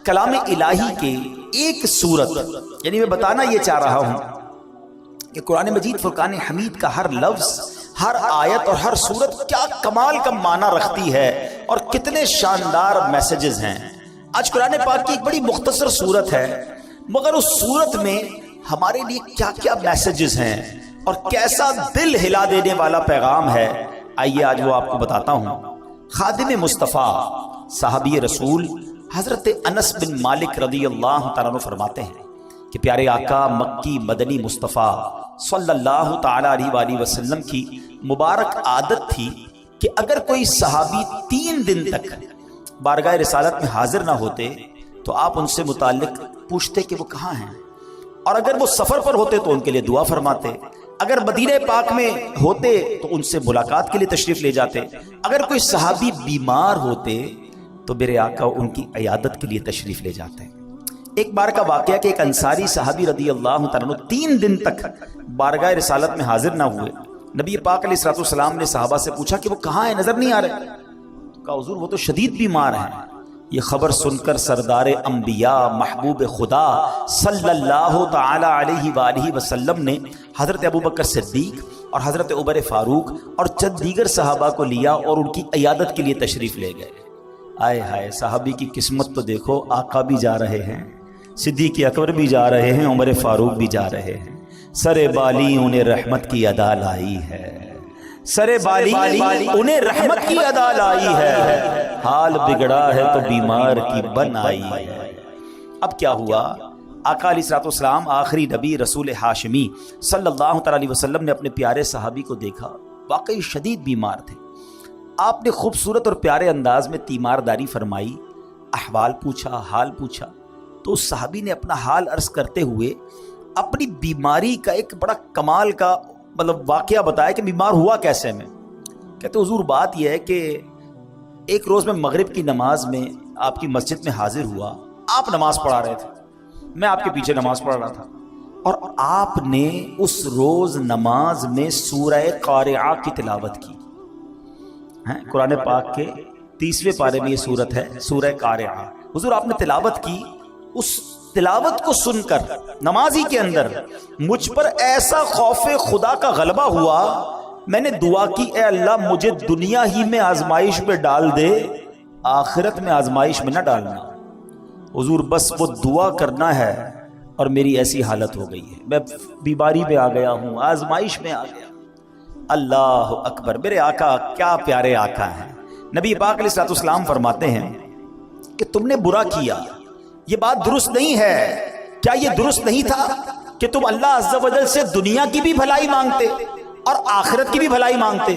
کلام الہی کے ایک صورت، یعنی میں بتانا یہ چاہ رہا ہوں کہ قرآن مجید فرقان حمید کا ہر لفظ، ہر آیت اور ہر صورت کیا کمال کا معنی رکھتی ہے اور کتنے شاندار میسیجز ہیں۔ آج قرآن پاک کی ایک بڑی مختصر صورت ہے، مگر اس صورت میں ہمارے لیے کیا کیا میسیجز ہیں اور کیسا دل ہلا دینے والا پیغام ہے۔ آئیے آج وہ آپ کو بتاتا ہوں۔ خادم مصطفیٰ صحابی رسول حضرت انس بن مالک رضی اللہ تعالیٰ عنہ فرماتے ہیں کہ پیارے آقا مکی مدنی مصطفیٰ صلی اللہ تعالی علیہ وآلہ وسلم کی مبارک عادت تھی کہ اگر کوئی صحابی 3 دن تک بارگاہ رسالت میں حاضر نہ ہوتے تو آپ ان سے متعلق پوچھتے کہ وہ کہاں ہیں، اور اگر وہ سفر پر ہوتے تو ان کے لیے دعا فرماتے، اگر مدینہ پاک میں ہوتے تو ان سے ملاقات کے لیے تشریف لے جاتے، اگر کوئی صحابی بیمار ہوتے تو میرے آقا ان کی عیادت کے لیے تشریف لے جاتے۔ ایک بار کا واقعہ کہ ایک انصاری صحابی رضی اللہ تعالیٰ عنہ 3 دن تک بارگاہ رسالت میں حاضر نہ ہوئے۔ نبی پاک علیہ الصلوۃ والسلام نے صحابہ سے پوچھا کہ وہ کہاں ہیں، نظر نہیں آ رہے؟ کہا حضور وہ تو شدید بیمار ہیں۔ یہ خبر سن کر سردار انبیاء محبوب خدا صلی اللہ تعالی علیہ وآلہ وسلم نے حضرت ابوبکر صدیق اور حضرت عمر فاروق اور چند دیگر صحابہ کو لیا اور ان کی عیادت کے لیے تشریف لے گئے۔ آئے ہائے، صحابی کی قسمت تو دیکھو، آقا بھی جا رہے ہیں، صدیق اکبر بھی جا رہے ہیں، عمر فاروق بھی جا رہے ہیں۔ سر بالی انہیں رحمت کی ادا لائی ہے، سر بالی انہیں رحمت کی ادا لائی ہے، حال بگڑا ہے تو بیمار کی بن آئی ہے۔ اب کیا ہوا؟ آقا علیہ الصلوۃ والسلام آخری نبی رسول ہاشمی صلی اللہ تعالی علیہ وسلم نے اپنے پیارے صحابی کو دیکھا، واقعی شدید بیمار تھے۔ آپ نے خوبصورت اور پیارے انداز میں تیمارداری فرمائی، احوال پوچھا، حال پوچھا، تو اس صحابی نے اپنا حال عرض کرتے ہوئے اپنی بیماری کا ایک بڑا کمال کا واقعہ بتایا کہ بیمار ہوا کیسے میں۔ کہتے حضور بات یہ ہے کہ ایک روز میں مغرب کی نماز میں آپ کی مسجد میں حاضر ہوا، آپ نماز پڑھا رہے تھے، میں آپ کے پیچھے نماز پڑھ رہا تھا، اور آپ نے اس روز نماز میں سورہ قارعہ کی تلاوت کی۔ قرآن پاک کے 30ویں پارے میں یہ سورت ہے، سورہ قارعہ۔ حضور آپ نے تلاوت کی، اس تلاوت کو سن کر نمازی کے اندر مجھ پر ایسا خوف خدا کا غلبہ ہوا، میں نے دعا کی اے اللہ مجھے دنیا ہی میں آزمائش میں ڈال دے، آخرت میں آزمائش میں نہ ڈالنا۔ حضور بس وہ دعا کرنا ہے اور میری ایسی حالت ہو گئی ہے، میں بیماری میں آ گیا ہوں، آزمائش میں آ گیا۔ اللہ اکبر، میرے آقا کیا پیارے آقا ہیں۔ نبی پاک علیہ الصلوۃ والسلام فرماتے ہیں کہ تم نے برا کیا، یہ بات درست نہیں ہے۔ کیا یہ درست نہیں تھا کہ تم اللہ عز و جل سے دنیا کی بھی بھلائی مانگتے اور آخرت کی بھی بھلائی مانگتے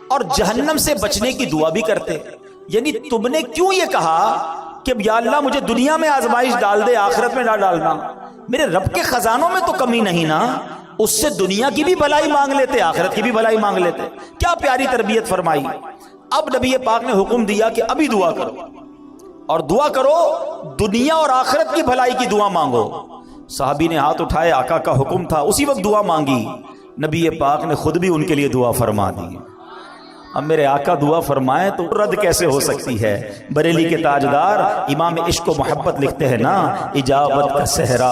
اور جہنم سے بچنے کی دعا بھی کرتے؟ یعنی تم نے کیوں یہ کہا کہ یا اللہ مجھے دنیا میں آزمائش ڈال دے، آخرت میں نہ ڈالنا؟ میرے رب کے خزانوں میں تو کمی نہیں نا، اس سے دنیا کی بھی بھلائی مانگ لیتے، آخرت کی بھی بھلائی مانگ لیتے۔ کیا پیاری تربیت فرمائی۔ اب نبی پاک نے حکم دیا کہ ابھی دعا کرو، اور دعا کرو دنیا اور آخرت کی بھلائی کی دعا مانگو۔ صحابی نے ہاتھ اٹھائے، آقا کا حکم تھا، اسی وقت دعا مانگی۔ نبی پاک نے خود بھی ان کے لیے دعا فرما دی۔ اب میرے آقا دعا فرمائے تو رد کیسے ہو سکتی ہے؟ بریلی کے تاجدار امام عشق و محبت لکھتے ہیں نا، اجابت کا صحرا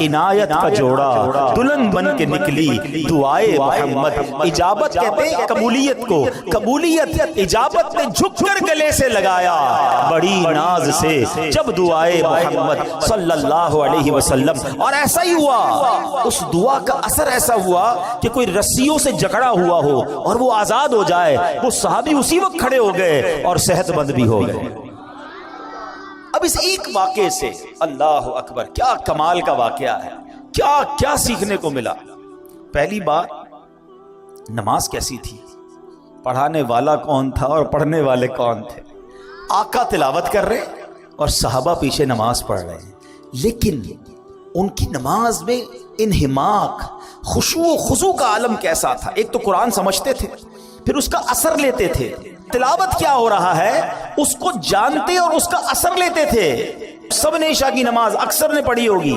عنایت کا جوڑا دلہن بن کے نکلی دعائے محمد۔ اجابت کہتے ہیں قبولیت کو، قبولیت اجابت نے جھک کر گلے سے لگایا بڑی ناز سے جب دعائے محمد صلی اللہ علیہ وسلم۔ اور ایسا ہی ہوا، اس دعا کا اثر ایسا ہوا کہ کوئی رسیوں سے جکڑا ہوا ہو اور وہ آزاد ہو جائے، وہ صحابی اسی وقت کھڑے ہو گئے اور صحت مند بھی ہو گئے۔ اب اس ایک واقعے سے اللہ اکبر کیا کمال کا واقعہ ہے، کیا کیا سیکھنے کو ملا۔ پہلی بات نماز کیسی تھی، پڑھانے والا کون تھا اور پڑھنے والے کون تھے۔ آقا تلاوت کر رہے اور صحابہ پیچھے نماز پڑھ رہے ہیں، لیکن ان کی نماز میں انہماک، خشوع و خضوع کا عالم کیسا تھا۔ ایک تو قرآن سمجھتے تھے، پھر اس کا اثر لیتے تھے، تلاوت کیا ہو رہا ہے اس کو جانتے اور اس کا اثر لیتے تھے۔ سب نے عشاء کی نماز اکثر نے پڑھی ہوگی۔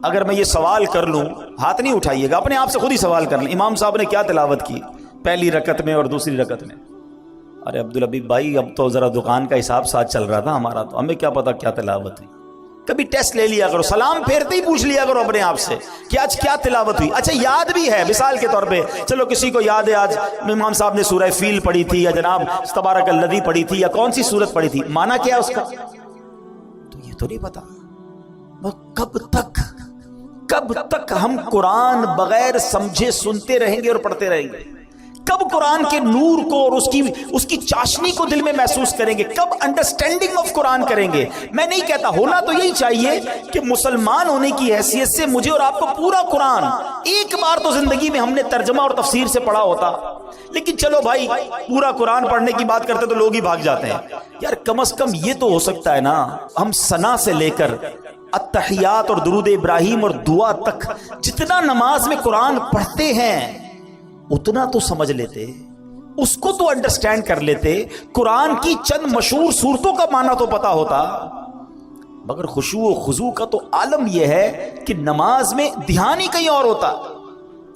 اگر میں یہ سوال کر لوں، ہاتھ نہیں اٹھائیے گا، اپنے آپ سے خود ہی سوال کر لیں، امام صاحب نے کیا تلاوت کی پہلی رکعت میں اور دوسری رکعت میں؟ ارے عبدالحبیب بھائی اب تو ذرا دکان کا حساب ساتھ چل رہا تھا ہمارا، تو ہمیں کیا پتا کیا تلاوت ہوئی۔ کبھی ٹیسٹ لے لیا کرو، سلام پھیرتے ہی پوچھ لیا کرو اپنے آپ سے کہ آج کیا تلاوت ہوئی۔ اچھا یاد بھی ہے، مثال کے طور پہ چلو کسی کو یاد ہے آج امام صاحب نے سورہ فیل پڑھی تھی، یا جناب تبارک الذی پڑھی تھی، یا کون سی سورت پڑھی تھی، معنی کیا ہے اس کا؟ تو یہ تو نہیں پتا۔ کب تک ہم قرآن بغیر سمجھے سنتے رہیں گے اور پڑھتے رہیں گے؟ کب قرآن کے نور کو اور اس کی چاشنی کو دل میں محسوس کریں گے؟ کب انڈرسٹینڈنگ آف قرآن کریں گے؟ میں نہیں کہتا، ہونا تو یہی چاہیے کہ مسلمان ہونے کی حیثیت سے مجھے اور آپ کو پورا قرآن ایک بار تو زندگی میں ہم نے ترجمہ اور تفسیر سے پڑھا ہوتا. لیکن چلو بھائی، پورا قرآن پڑھنے کی بات کرتے تو لوگ ہی بھاگ جاتے ہیں. یار کم از کم یہ تو ہو سکتا ہے نا، ہم ثنا سے لے کر التحیات اور درود ابراہیم اور دعا تک جتنا نماز میں قرآن پڑھتے ہیں اتنا تو سمجھ لیتے، اس کو تو انڈرسٹینڈ کر لیتے. قرآن کی چند مشہور صورتوں کا معنی تو پتا ہوتا. مگر خشوع و خضوع کا تو عالم یہ ہے کہ نماز میں دھیان ہی کہیں اور ہوتا.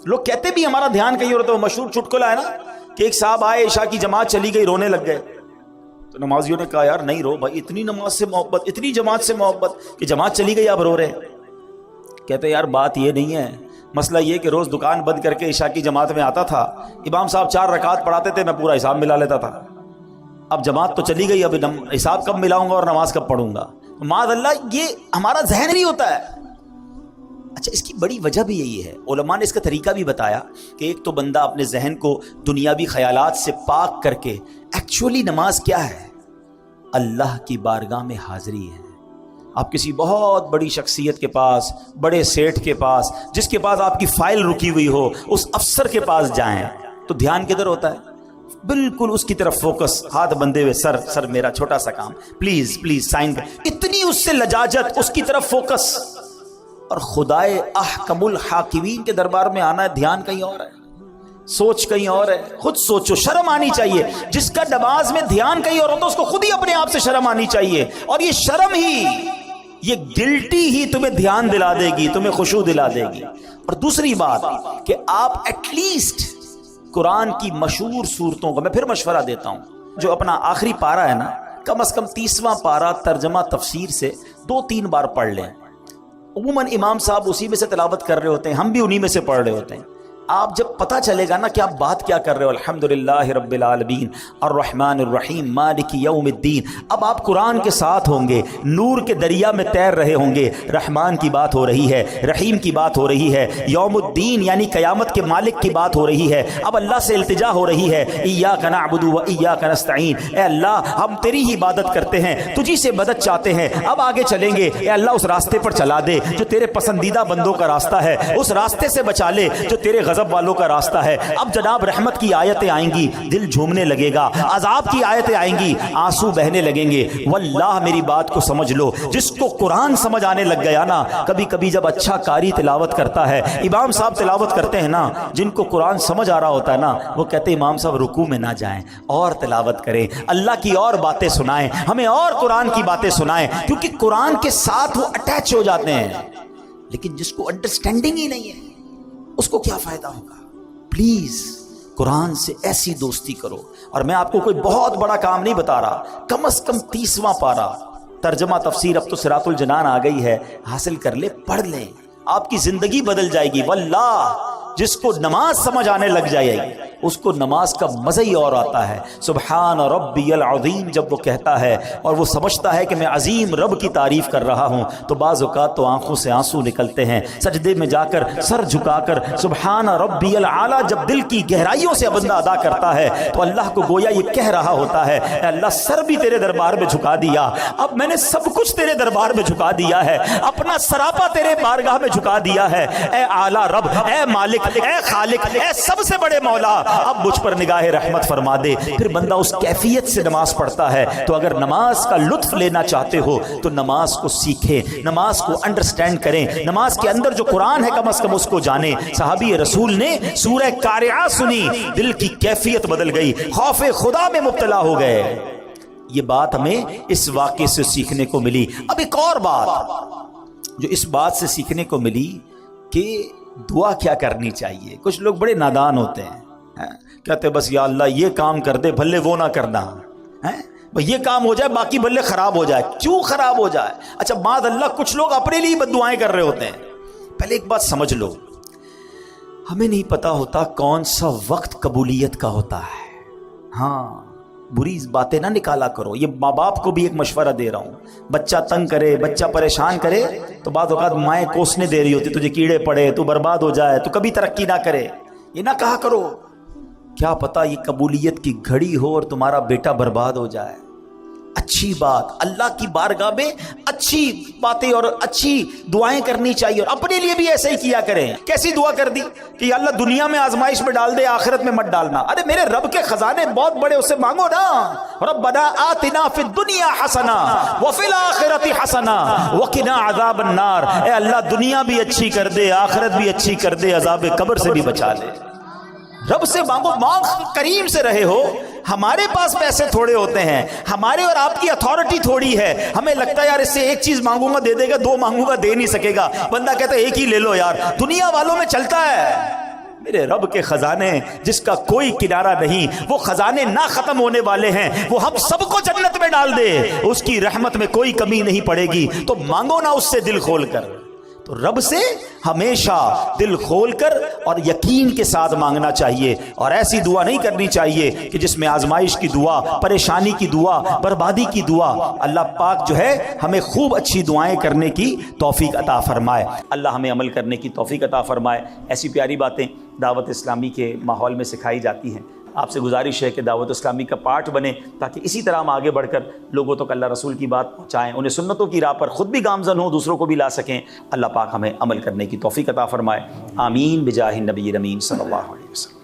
لوگ کہتے بھی ہمارا دھیان کہیں اور ہوتا. وہ مشہور چٹکلا ہے نا کہ ایک صاحب آئے، عشاء کی جماعت چلی گئی، رونے لگ گئے. تو نمازیوں نے کہا یار نہیں رو بھائی، اتنی نماز سے محبت، اتنی جماعت سے محبت کہ جماعت چلی گئی آپ رو رہے. کہتے یار بات یہ نہیں ہے، مسئلہ یہ کہ روز دکان بند کر کے عشاء کی جماعت میں آتا تھا، امام صاحب 4 رکعت پڑھاتے تھے، میں پورا حساب ملا لیتا تھا. اب جماعت تو چلی گئی، اب حساب کب ملاؤں گا اور نماز کب پڑھوں گا؟ معاذ اللہ، یہ ہمارا ذہن نہیں ہوتا ہے. اچھا، اس کی بڑی وجہ بھی یہی ہے. علماء نے اس کا طریقہ بھی بتایا کہ ایک تو بندہ اپنے ذہن کو دنیاوی خیالات سے پاک کر کے، ایکچولی نماز کیا ہے؟ اللہ کی بارگاہ میں حاضری ہے. آپ کسی بہت بڑی شخصیت کے پاس، بڑے سیٹھ کے پاس، جس کے پاس آپ کی فائل رکی ہوئی ہو، اس افسر کے پاس جائیں تو دھیان کدھر ہوتا ہے؟ بالکل اس کی طرف فوکس، ہاتھ بندھے ہوئے، سر میرا چھوٹا سا کام، پلیز سائن کر. اتنی اس سے لجاجت، اس کی طرف فوکس. اور خدائے احکم الحاکمین کے دربار میں آنا ہے، دھیان کہیں اور ہے، سوچ کہیں اور ہے. خود سوچو، شرم آنی چاہیے. جس کا نماز میں دھیان کہیں اور ہوتا ہے اس کو خود ہی اپنے آپ سے شرم آنی چاہیے. اور یہ شرم ہی، یہ گلٹی ہی تمہیں دھیان دلا دے گی، تمہیں خشوع دلا دے گی. اور دوسری بات کہ آپ ایٹ لیسٹ قرآن کی مشہور صورتوں کو، میں پھر مشورہ دیتا ہوں، جو اپنا آخری پارہ ہے نا، کم از کم 30واں پارہ ترجمہ تفسیر سے 2-3 بار پڑھ لیں. عموماً امام صاحب اسی میں سے تلاوت کر رہے ہوتے ہیں، ہم بھی انہی میں سے پڑھ رہے ہوتے ہیں. آپ جب پتہ چلے گا نا کہ آپ بات کیا کر رہے ہو، الحمدللہ رب العالمین الرحمن الرحیم مالک یوم الدین، اب آپ قرآن کے ساتھ ہوں گے، نور کے دریا میں تیر رہے ہوں گے. رحمان کی بات ہو رہی ہے، رحیم کی بات ہو رہی ہے، یوم الدین یعنی قیامت کے مالک کی بات ہو رہی ہے. اب اللہ سے التجا ہو رہی ہے، ایاک نعبد و ایاک نستعین، اے اللہ ہم تیری ہی عبادت کرتے ہیں، تجھی سے مدد چاہتے ہیں. اب آگے چلیں گے، اے اللہ اس راستے پر چلا دے جو تیرے پسندیدہ بندوں کا راستہ ہے، اس راستے سے بچا لے جو تیرے غضب والوں کا راستہ ہے. اب جناب رحمت کی آیتیں آئیں گی، دل جھومنے لگے گا. عذاب کی آیتیں آئیں گی، آنسو بہنے لگیں گے. واللہ میری بات کو سمجھ لو، جس کو قرآن سمجھ آنے لگ گیا نا، کبھی کبھی جب اچھا قاری تلاوت کرتا ہے، امام صاحب تلاوت کرتے ہیں نا، جن کو قرآن سمجھ آ رہا ہوتا ہے نا، وہ کہتے ہیں امام صاحب رکوع میں نہ جائیں، اور تلاوت کریں، اللہ کی اور باتیں سنائیں، ہمیں اور قرآن کی باتیں سنائیں، کیونکہ قرآن کے ساتھ وہ اٹیچ ہو جاتے ہیں. لیکن جس کو انڈرسٹینڈنگ ہی نہیں ہے، اس کو کیا فائدہ ہوگا؟ پلیز قرآن سے ایسی دوستی کرو. اور میں آپ کو کوئی بہت بڑا کام نہیں بتا رہا، کم از کم 30واں پارہ ترجمہ تفسیر، اب تو صراط الجنان آ گئی ہے، حاصل کر لے، پڑھ لیں، آپ کی زندگی بدل جائے گی. واللہ جس کو نماز سمجھ آنے لگ جائے گی اس کو نماز کا مزہ ہی اور آتا ہے. سبحان ربی العظیم جب وہ کہتا ہے اور وہ سمجھتا ہے کہ میں عظیم رب کی تعریف کر رہا ہوں، تو بعض اوقات تو آنکھوں سے آنسو نکلتے ہیں. سجدے میں جا کر سر جھکا کر سبحان ربی العالی جب دل کی گہرائیوں سے بندہ ادا کرتا ہے تو اللہ کو گویا یہ کہہ رہا ہوتا ہے، اے اللہ سر بھی تیرے دربار میں جھکا دیا، اب میں نے سب کچھ تیرے دربار میں جھکا دیا ہے، اپنا سراپا تیرے بارگاہ میں جھکا دیا ہے. اے اعلیٰ رب، اے مالک، اے خالق، اے سب سے بڑے مولا، اب مجھ پر نگاہ رحمت فرما دے. پھر بندہ اس کیفیت سے نماز پڑھتا ہے. تو اگر نماز کا لطف لینا چاہتے ہو تو نماز کو سیکھیں، نماز کو انڈرسٹینڈ کریں، نماز کے اندر جو قرآن ہے کم از کم اس کو جانیں. صحابی رسول نے سورہ قارعہ سنی، دل کی کیفیت بدل گئی، خوف خدا میں مبتلا ہو گئے. یہ بات ہمیں اس واقعے سے سیکھنے کو ملی. اب ایک اور بات جو اس بات سے سیکھنے کو ملی کہ دعا کیا کرنی چاہیے. کچھ لوگ بڑے نادان ہوتے ہیں، کہتے بس یا اللہ یہ کام کر دے بھلے وہ نہ کرنا، یہ کام ہو جائے باقی بھلے خراب ہو جائے. کیوں خراب ہو جائے؟ اچھا معاذ اللہ کچھ لوگ اپنے لیے بد دعائیں کر رہے ہوتے ہیں. پہلے ایک بات سمجھ لو، ہمیں نہیں پتا ہوتا کون سا وقت قبولیت کا ہوتا ہے. ہاں بری باتیں نہ نکالا کرو. یہ ماں باپ کو بھی ایک مشورہ دے رہا ہوں، بچہ تنگ کرے، بچہ پریشان کرے تو بعض اوقات مائیں کوسنے دے رہی ہوتی، تجھے کیڑے پڑے، تو برباد ہو جائے، تو کبھی ترقی نہ کرے. یہ نہ کہا کرو. کیا پتا یہ قبولیت کی گھڑی ہو اور تمہارا بیٹا برباد ہو جائے۔ اچھی بات، اللہ کی بارگاہ میں اچھی باتیں اور اچھی دعائیں کرنی چاہیے، اور اپنے لیے بھی ایسے ہی کیا کریں۔ کیسی دعا کر دی کہ اللہ دنیا میں آزمائش میں ڈال دے، آخرت میں مت ڈالنا۔ ارے میرے رب کے خزانے بہت بڑے، اس سے مانگو نا، ربنا آتنا فی الدنیا حسنہ وفی الآخرۃ حسنہ وقنا عذاب النار۔ اے اللہ دنیا بھی اچھی کر دے، آخرت بھی اچھی کر دے، عذاب قبر سے بھی بچا لے۔ رب سے مانگو، مانگ کریم سے رہے ہو۔ ہمارے پاس پیسے تھوڑے ہوتے ہیں، ہمارے اور آپ کی اتھارٹی تھوڑی ہے، ہمیں لگتا ہے یار اس سے ایک چیز مانگوں گا دے دے گا، دو مانگوں گا دے نہیں سکے گا، بندہ کہتا ہے ایک ہی لے لو یار۔ دنیا والوں میں چلتا ہے، میرے رب کے خزانے جس کا کوئی کنارہ نہیں، وہ خزانے نہ ختم ہونے والے ہیں، وہ ہم سب کو جنت میں ڈال دے، اس کی رحمت میں کوئی کمی نہیں پڑے گی۔ تو مانگو نا اس سے دل کھول کر۔ تو رب سے ہمیشہ دل کھول کر اور یقین کے ساتھ مانگنا چاہیے، اور ایسی دعا نہیں کرنی چاہیے کہ جس میں آزمائش کی دعا، پریشانی کی دعا، بربادی کی دعا۔ اللہ پاک جو ہے ہمیں خوب اچھی دعائیں کرنے کی توفیق عطا فرمائے، اللہ ہمیں عمل کرنے کی توفیق عطا فرمائے۔ ایسی پیاری باتیں دعوت اسلامی کے ماحول میں سکھائی جاتی ہیں۔ آپ سے گزارش ہے کہ دعوت اسلامی کا پارٹ بنے، تاکہ اسی طرح ہم آگے بڑھ کر لوگوں تک اللہ رسول کی بات پہنچائیں، انہیں سنتوں کی راہ پر خود بھی گامزن ہوں، دوسروں کو بھی لا سکیں۔ اللہ پاک ہمیں عمل کرنے کی توفیق عطا فرمائے، آمین بجاہ النبی الامین صلی اللہ علیہ وسلم۔